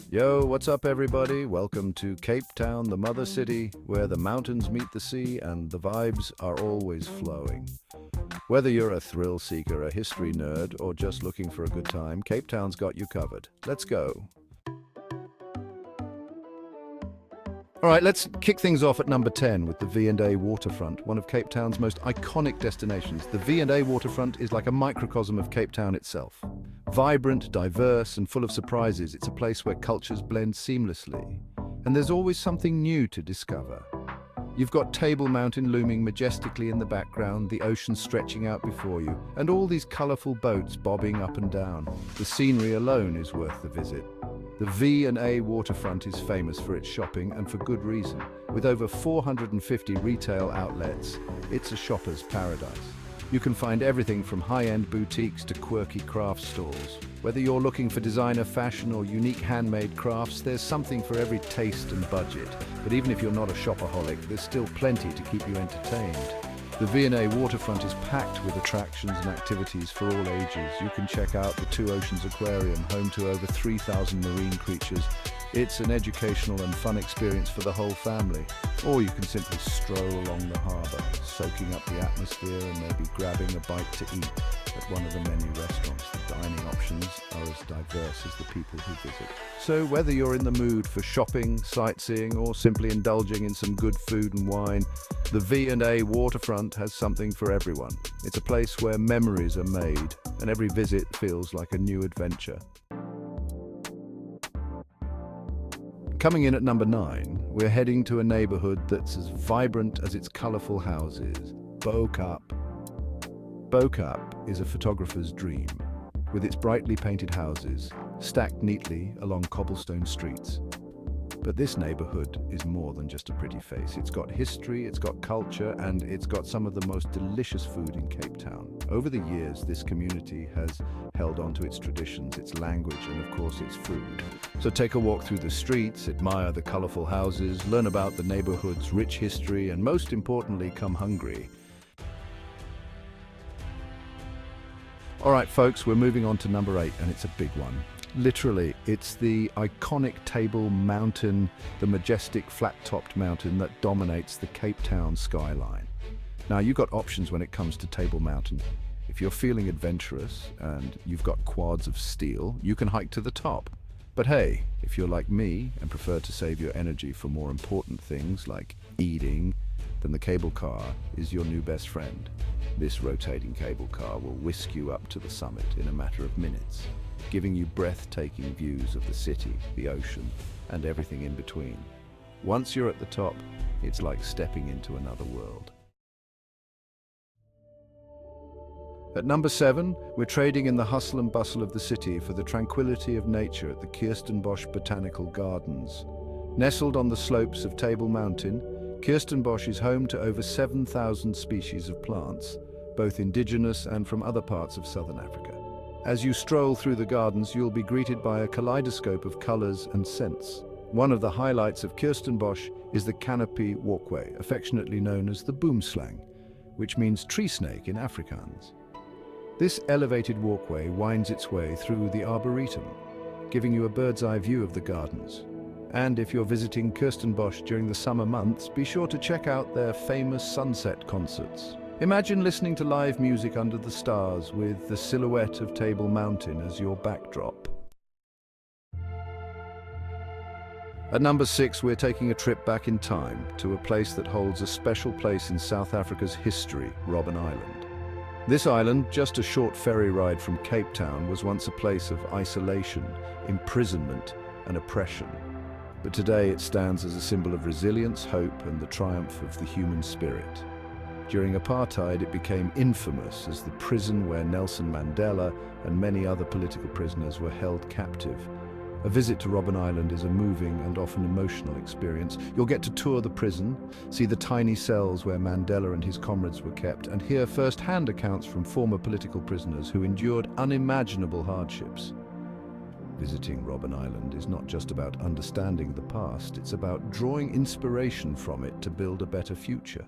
Yo, what's up everybody? Welcome to Cape Town, the mother city, where the mountains meet the sea and the vibes are always flowing. Whether you're a thrill seeker, a history nerd, or just looking for a good time, Cape Town's got you covered. Let's go. All right, let's kick things off at number 10 with the V&A waterfront, one of Cape Town's most iconic destinations. The V&A waterfront is like a microcosm of Cape Town itself. Vibrant, diverse, and full of surprises, it's a place where cultures blend seamlessly. And there's always something new to discover. You've got Table Mountain looming majestically in the background, the ocean stretching out before you, and all these colorful boats bobbing up and down. The scenery alone is worth the visit. The V&A waterfront is famous for its shopping, and for good reason. With over 450 retail outlets, it's a shopper's paradise. You can find everything from high-end boutiques to quirky craft stores. Whether you're looking for designer fashion or unique handmade crafts, there's something for every taste and budget. But even if you're not a shopaholic, there's still plenty to keep you entertained. The V&A waterfront is packed with attractions and activities for all ages. You can check out the Two Oceans Aquarium, home to over 3,000 marine creatures. It's an educational and fun experience for the whole family. Or you can simply stroll along the harbour, soaking up the atmosphere and maybe grabbing a bite to eat at one of the many restaurants. The dining options are as diverse as the people who visit. So whether you're in the mood for shopping, sightseeing, or simply indulging in some good food and wine, the V&A waterfront has something for everyone. It's a place where memories are made, and every visit feels like a new adventure. Coming in at number 9, we're heading to a neighborhood that's as vibrant as its colorful houses, Bo-Kaap. Bo-Kaap is a photographer's dream, with its brightly painted houses stacked neatly along cobblestone streets. But this neighborhood is more than just a pretty face. It's got history, it's got culture, and it's got some of the most delicious food in Cape Town. Over the years, this community has held on to its traditions, its language, and of course its food. So take a walk through the streets, admire the colorful houses, learn about the neighborhood's rich history, and most importantly, come hungry. All right, folks, we're moving on to number 8, and it's a big one. Literally, it's the iconic Table Mountain, the majestic flat-topped mountain that dominates the Cape Town skyline. Now, you've got options when it comes to Table Mountain. If you're feeling adventurous and you've got quads of steel, you can hike to the top. But hey, if you're like me and prefer to save your energy for more important things like eating, then the cable car is your new best friend. This rotating cable car will whisk you up to the summit in a matter of minutes, giving you breathtaking views of the city, the ocean, and everything in between. Once you're at the top, it's like stepping into another world. At number 7, we're trading in the hustle and bustle of the city for the tranquility of nature at the Kirstenbosch Botanical Gardens. Nestled on the slopes of Table Mountain, Kirstenbosch is home to over 7,000 species of plants, both indigenous and from other parts of southern Africa. As you stroll through the gardens, you'll be greeted by a kaleidoscope of colors and scents. One of the highlights of Kirstenbosch is the canopy walkway, affectionately known as the boomslang, which means tree snake in Afrikaans. This elevated walkway winds its way through the arboretum, giving you a bird's-eye view of the gardens. And if you're visiting Kirstenbosch during the summer months, be sure to check out their famous sunset concerts. Imagine listening to live music under the stars with the silhouette of Table Mountain as your backdrop. At number 6, we're taking a trip back in time to a place that holds a special place in South Africa's history, Robben Island. This island, just a short ferry ride from Cape Town, was once a place of isolation, imprisonment, and oppression. But today it stands as a symbol of resilience, hope, and the triumph of the human spirit. During apartheid, it became infamous as the prison where Nelson Mandela and many other political prisoners were held captive. A visit to Robben Island is a moving and often emotional experience. You'll get to tour the prison, see the tiny cells where Mandela and his comrades were kept, and hear first-hand accounts from former political prisoners who endured unimaginable hardships. Visiting Robben Island is not just about understanding the past, it's about drawing inspiration from it to build a better future.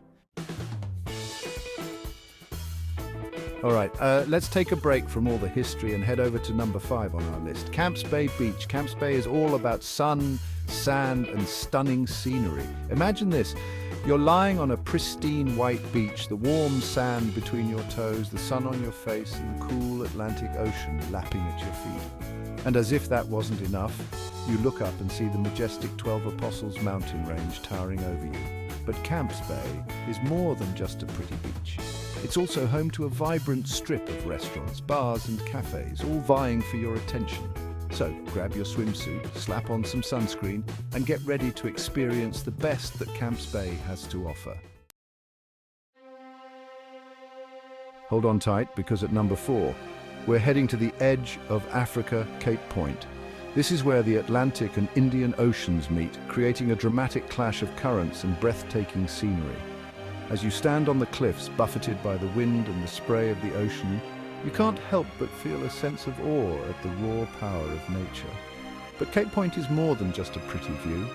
All right, let's take a break from all the history and head over to number 5 on our list. Camps Bay Beach. Camps Bay is all about sun, sand, and stunning scenery. Imagine this. You're lying on a pristine white beach, the warm sand between your toes, the sun on your face, and the cool Atlantic Ocean lapping at your feet. And as if that wasn't enough, you look up and see the majestic 12 Apostles mountain range towering over you. But Camps Bay is more than just a pretty beach. It's also home to a vibrant strip of restaurants, bars and cafes, all vying for your attention. So grab your swimsuit, slap on some sunscreen, and get ready to experience the best that Camps Bay has to offer. Hold on tight, because at number 4, we're heading to the edge of Africa, Cape Point. This is where the Atlantic and Indian Oceans meet, creating a dramatic clash of currents and breathtaking scenery. As you stand on the cliffs, buffeted by the wind and the spray of the ocean, you can't help but feel a sense of awe at the raw power of nature. But Cape Point is more than just a pretty view.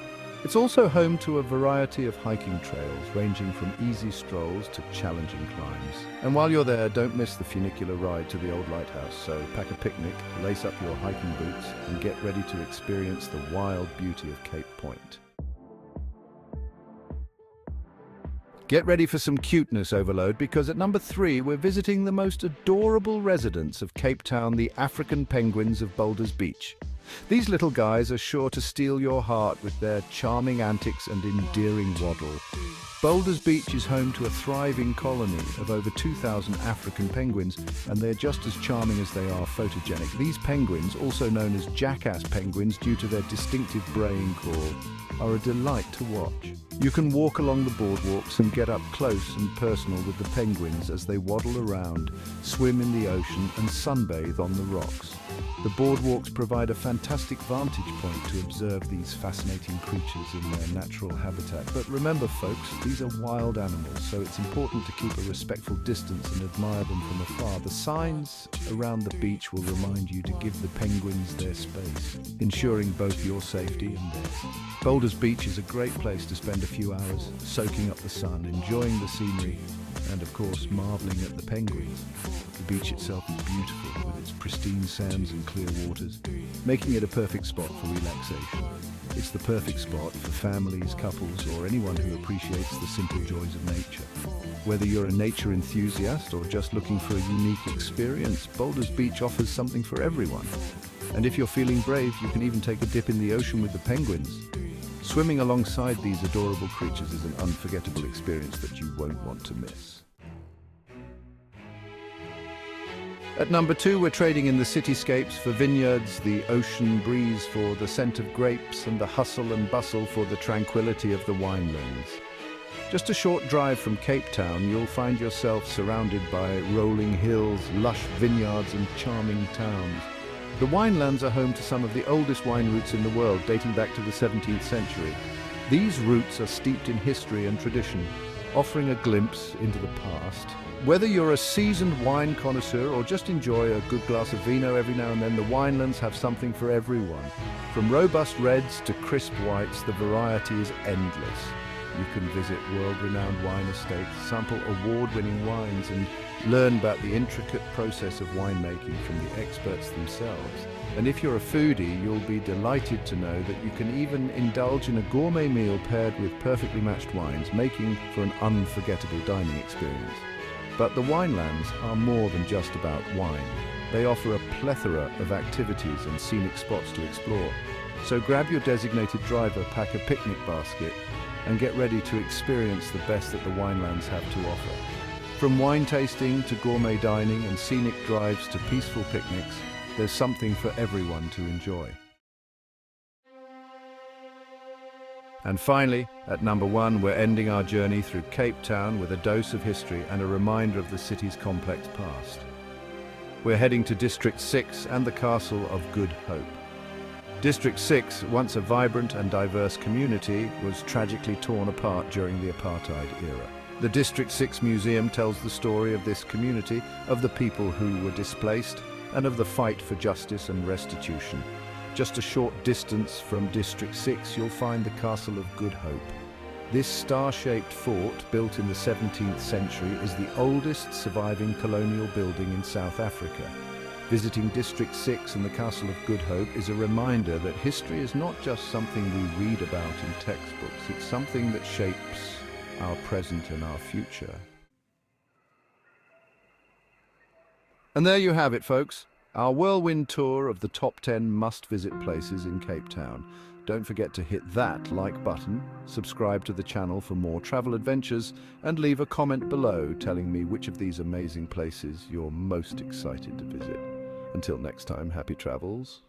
It's also home to a variety of hiking trails, ranging from easy strolls to challenging climbs. And while you're there, don't miss the funicular ride to the old lighthouse. So pack a picnic, lace up your hiking boots, and get ready to experience the wild beauty of Cape Point. Get ready for some cuteness overload, because at number 3, we're visiting the most adorable residents of Cape Town, the African penguins of Boulders Beach. These little guys are sure to steal your heart with their charming antics and endearing waddle. Boulders Beach is home to a thriving colony of over 2,000 African penguins, and they're just as charming as they are photogenic. These penguins, also known as jackass penguins due to their distinctive braying call, are a delight to watch. You can walk along the boardwalks and get up close and personal with the penguins as they waddle around, swim in the ocean, and sunbathe on the rocks. The boardwalks provide a fantastic vantage point to observe these fascinating creatures in their natural habitat. But remember, folks, these are wild animals, so it's important to keep a respectful distance and admire them from afar. The signs around the beach will remind you to give the penguins their space, ensuring both your safety and theirs. Boulders Beach is a great place to spend a few hours soaking up the sun, enjoying the scenery, and of course marveling at the penguins. The beach itself is beautiful, with its pristine sands and clear waters, making it a perfect spot for relaxation. It's the perfect spot for families, couples, or anyone who appreciates the simple joys of nature. Whether you're a nature enthusiast or just looking for a unique experience, Boulders Beach offers something for everyone. And if you're feeling brave, you can even take a dip in the ocean with the penguins. Swimming alongside these adorable creatures is an unforgettable experience that you won't want to miss. At number 2, we're trading in the cityscapes for vineyards, the ocean breeze for the scent of grapes, and the hustle and bustle for the tranquility of the winelands. Just a short drive from Cape Town, you'll find yourself surrounded by rolling hills, lush vineyards, and charming towns. The Winelands are home to some of the oldest wine routes in the world, dating back to the 17th century. These routes are steeped in history and tradition, offering a glimpse into the past. Whether you're a seasoned wine connoisseur or just enjoy a good glass of vino every now and then, the Winelands have something for everyone. From robust reds to crisp whites, the variety is endless. You can visit world-renowned wine estates, sample award-winning wines, and learn about the intricate process of winemaking from the experts themselves. And if you're a foodie, you'll be delighted to know that you can even indulge in a gourmet meal paired with perfectly matched wines, making for an unforgettable dining experience. But the Winelands are more than just about wine. They offer a plethora of activities and scenic spots to explore. So grab your designated driver, pack a picnic basket, and get ready to experience the best that the Winelands have to offer. From wine tasting to gourmet dining and scenic drives to peaceful picnics, there's something for everyone to enjoy. And finally, at number 1, we're ending our journey through Cape Town with a dose of history and a reminder of the city's complex past. We're heading to District 6 and the Castle of Good Hope. District 6, once a vibrant and diverse community, was tragically torn apart during the apartheid era. The District 6 Museum tells the story of this community, of the people who were displaced, and of the fight for justice and restitution. Just a short distance from District 6, you'll find the Castle of Good Hope. This star-shaped fort, built in the 17th century, is the oldest surviving colonial building in South Africa. Visiting District 6 and the Castle of Good Hope is a reminder that history is not just something we read about in textbooks, it's something that shapes our present and our future. And there you have it, folks. Our whirlwind tour of the top 10 must-visit places in Cape Town. Don't forget to hit that like button, subscribe to the channel for more travel adventures, and leave a comment below telling me which of these amazing places you're most excited to visit. Until next time, happy travels.